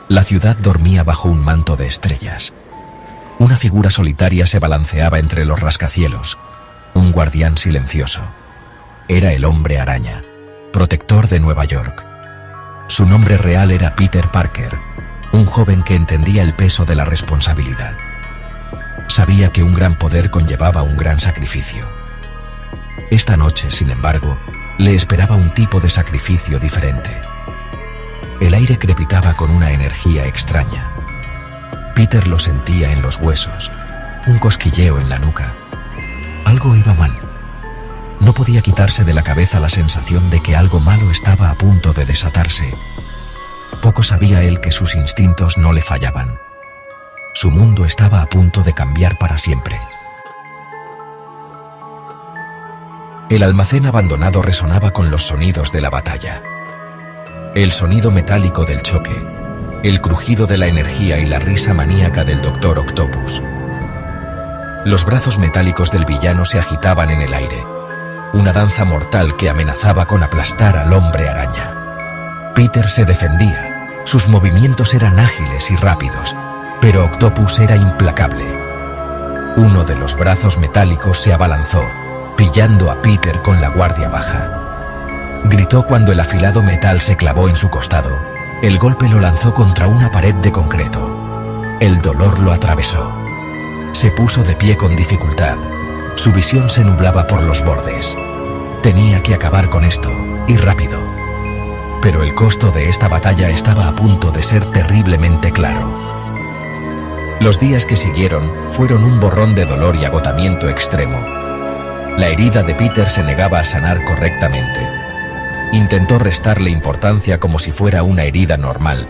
La ciudad dormía bajo un manto de estrellas. Una figura solitaria se balanceaba entre los rascacielos, un guardián silencioso. Era el Hombre Araña, protector de Nueva York. Su nombre real era Peter Parker, un joven que entendía el peso de la responsabilidad. Sabía que un gran poder conllevaba un gran sacrificio. Esta noche, sin embargo, le esperaba un tipo de sacrificio diferente. El aire crepitaba con una energía extraña. Peter lo sentía en los huesos, un cosquilleo en la nuca. Algo iba mal. No podía quitarse de la cabeza la sensación de que algo malo estaba a punto de desatarse. Poco sabía él que sus instintos no le fallaban. Su mundo estaba a punto de cambiar para siempre. El almacén abandonado resonaba con los sonidos de la batalla. El sonido metálico del choque, el crujido de la energía y la risa maníaca del Dr. Octopus. Los brazos metálicos del villano se agitaban en el aire, una danza mortal que amenazaba con aplastar al Hombre Araña. Peter se defendía, sus movimientos eran ágiles y rápidos, pero Octopus era implacable. Uno de los brazos metálicos se abalanzó, pillando a Peter con la guardia baja. Gritó cuando el afilado metal se clavó en su costado. El golpe lo lanzó contra una pared de concreto. El dolor lo atravesó. Se puso de pie con dificultad. Su visión se nublaba por los bordes. Tenía que acabar con esto, y rápido. Pero el costo de esta batalla estaba a punto de ser terriblemente claro. Los días que siguieron fueron un borrón de dolor y agotamiento extremo. La herida de Peter se negaba a sanar correctamente. Intentó restarle importancia como si fuera una herida normal,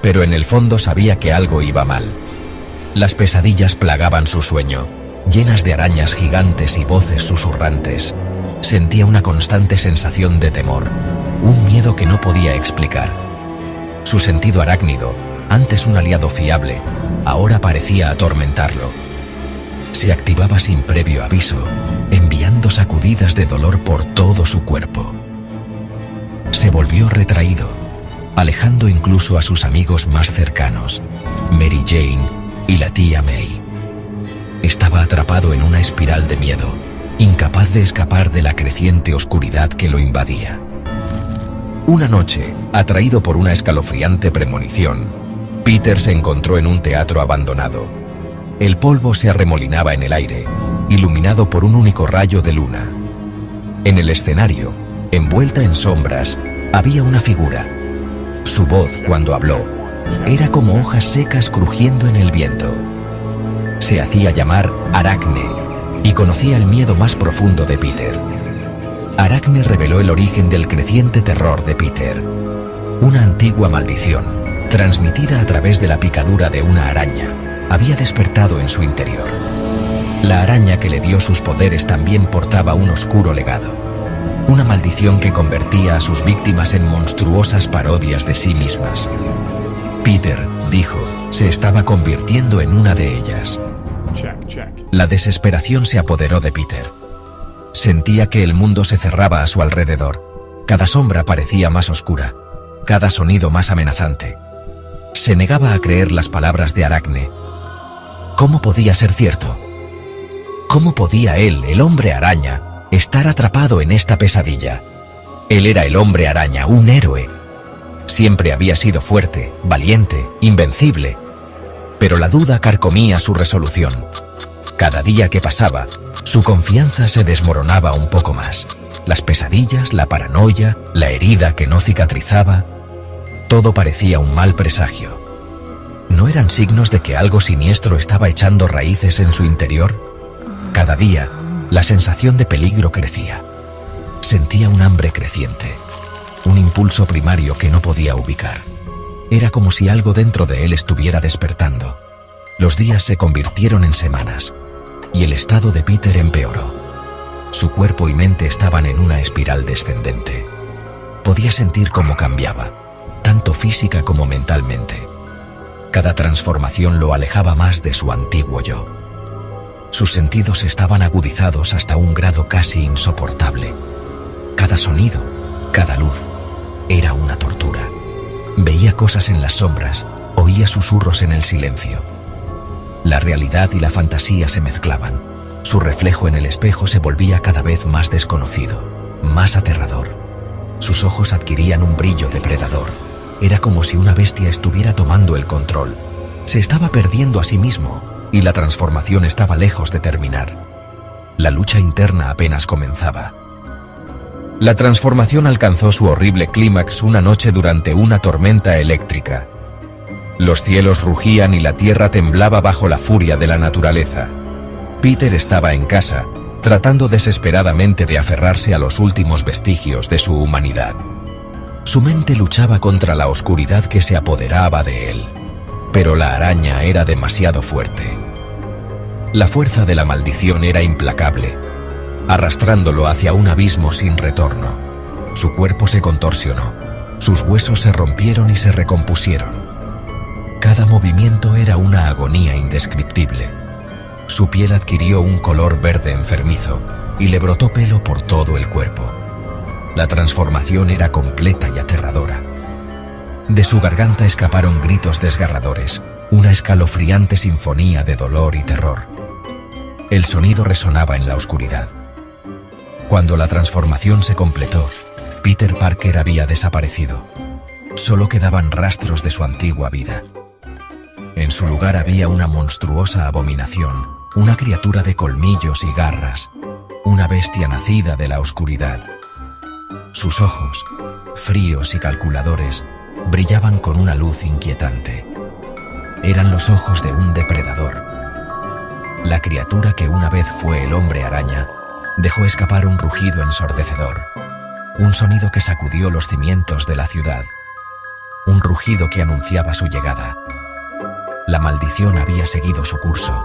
pero en el fondo sabía que algo iba mal. Las pesadillas plagaban su sueño, llenas de arañas gigantes y voces susurrantes. Sentía una constante sensación de temor, un miedo que no podía explicar. Su sentido arácnido, antes un aliado fiable, ahora parecía atormentarlo. Se activaba sin previo aviso, enviando sacudidas de dolor por todo su cuerpo. Se volvió retraído, alejando incluso a sus amigos más cercanos, Mary Jane y la tía May. Estaba atrapado en una espiral de miedo, incapaz de escapar de la creciente oscuridad que lo invadía. Una noche, atraído por una escalofriante premonición, Peter se encontró en un teatro abandonado. El polvo se arremolinaba en el aire, iluminado por un único rayo de luna. En el escenario, envuelta en sombras, había una figura. Su voz, cuando habló, era como hojas secas crujiendo en el viento. Se hacía llamar Aracne y conocía el miedo más profundo de Peter. Aracne reveló el origen del creciente terror de Peter. Una antigua maldición, transmitida a través de la picadura de una araña, había despertado en su interior. La araña que le dio sus poderes también portaba un oscuro legado. Una maldición que convertía a sus víctimas en monstruosas parodias de sí mismas. Peter, dijo, se estaba convirtiendo en una de ellas. La desesperación se apoderó de Peter. Sentía que el mundo se cerraba a su alrededor. Cada sombra parecía más oscura, cada sonido más amenazante. Se negaba a creer las palabras de Aracne. ¿Cómo podía ser cierto? ¿Cómo podía él, el Hombre Araña, estar atrapado en esta pesadilla? Él era el Hombre Araña, un héroe. Siempre había sido fuerte, valiente, invencible. Pero la duda carcomía su resolución. Cada día que pasaba, su confianza se desmoronaba un poco más. Las pesadillas, la paranoia, la herida que no cicatrizaba, todo parecía un mal presagio. ¿No eran signos de que algo siniestro estaba echando raíces en su interior? Cada día, la sensación de peligro crecía. Sentía un hambre creciente, un impulso primario que no podía ubicar. Era como si algo dentro de él estuviera despertando. Los días se convirtieron en semanas, y el estado de Peter empeoró. Su cuerpo y mente estaban en una espiral descendente. Podía sentir cómo cambiaba, tanto física como mentalmente. Cada transformación lo alejaba más de su antiguo yo. Sus sentidos estaban agudizados hasta un grado casi insoportable. Cada sonido, cada luz, era una tortura. Veía cosas en las sombras, Oía susurros en el silencio. La realidad y la fantasía se mezclaban. Su reflejo en el espejo se volvía cada vez más desconocido, más aterrador. Sus ojos adquirían un brillo depredador. Era como si una bestia estuviera tomando el control. Se estaba perdiendo a sí mismo y la transformación estaba lejos de terminar. La lucha interna apenas comenzaba. La transformación alcanzó su horrible clímax una noche durante una tormenta eléctrica. Los cielos rugían y la tierra temblaba bajo la furia de la naturaleza. Peter estaba en casa, tratando desesperadamente de aferrarse a los últimos vestigios de su humanidad. Su mente luchaba contra la oscuridad que se apoderaba de él, pero la araña era demasiado fuerte. La fuerza de la maldición era implacable, arrastrándolo hacia un abismo sin retorno. Su cuerpo se contorsionó, sus huesos se rompieron y se recompusieron. Cada movimiento era una agonía indescriptible. Su piel adquirió un color verde enfermizo y le brotó pelo por todo el cuerpo. La transformación era completa y aterradora. De su garganta escaparon gritos desgarradores, una escalofriante sinfonía de dolor y terror. El sonido resonaba en la oscuridad. Cuando la transformación se completó, Peter Parker había desaparecido. Solo quedaban rastros de su antigua vida. En su lugar había una monstruosa abominación, una criatura de colmillos y garras, una bestia nacida de la oscuridad. Sus ojos, fríos y calculadores, brillaban con una luz inquietante. Eran los ojos de un depredador. La criatura que una vez fue el hombre araña dejó escapar un rugido ensordecedor, un sonido que sacudió los cimientos de la ciudad, un rugido que anunciaba su llegada. La maldición había seguido su curso.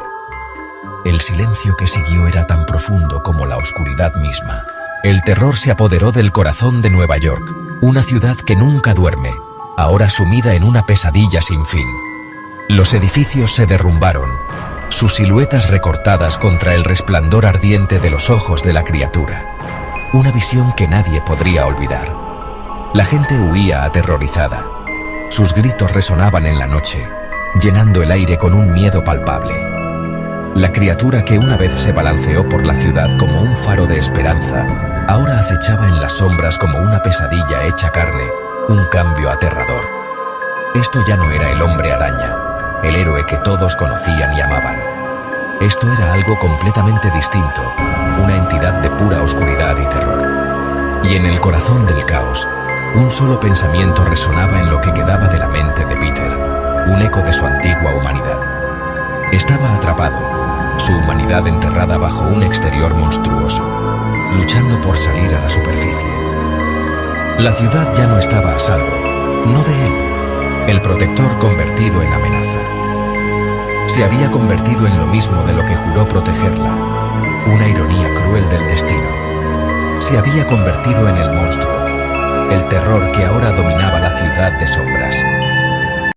El silencio que siguió era tan profundo como la oscuridad misma. El terror se apoderó del corazón de Nueva York, una ciudad que nunca duerme, ahora sumida en una pesadilla sin fin. Los edificios se derrumbaron, sus siluetas recortadas contra el resplandor ardiente de los ojos de la criatura. Una visión que nadie podría olvidar. La gente huía aterrorizada. Sus gritos resonaban en la noche, llenando el aire con un miedo palpable. La criatura que una vez se balanceó por la ciudad como un faro de esperanza, ahora acechaba en las sombras como una pesadilla hecha carne, un cambio aterrador. Esto ya no era el hombre araña, el héroe que todos conocían y amaban. Esto era algo completamente distinto, una entidad de pura oscuridad y terror. Y en el corazón del caos, un solo pensamiento resonaba en lo que quedaba de la mente de Peter, un eco de su antigua humanidad. Estaba atrapado, su humanidad enterrada bajo un exterior monstruoso, luchando por salir a la superficie. La ciudad ya no estaba a salvo, no de él, el protector convertido en amenaza. Se había convertido en lo mismo de lo que juró protegerla, una ironía cruel del destino. Se había convertido en el monstruo, el terror que ahora dominaba la ciudad de sombras.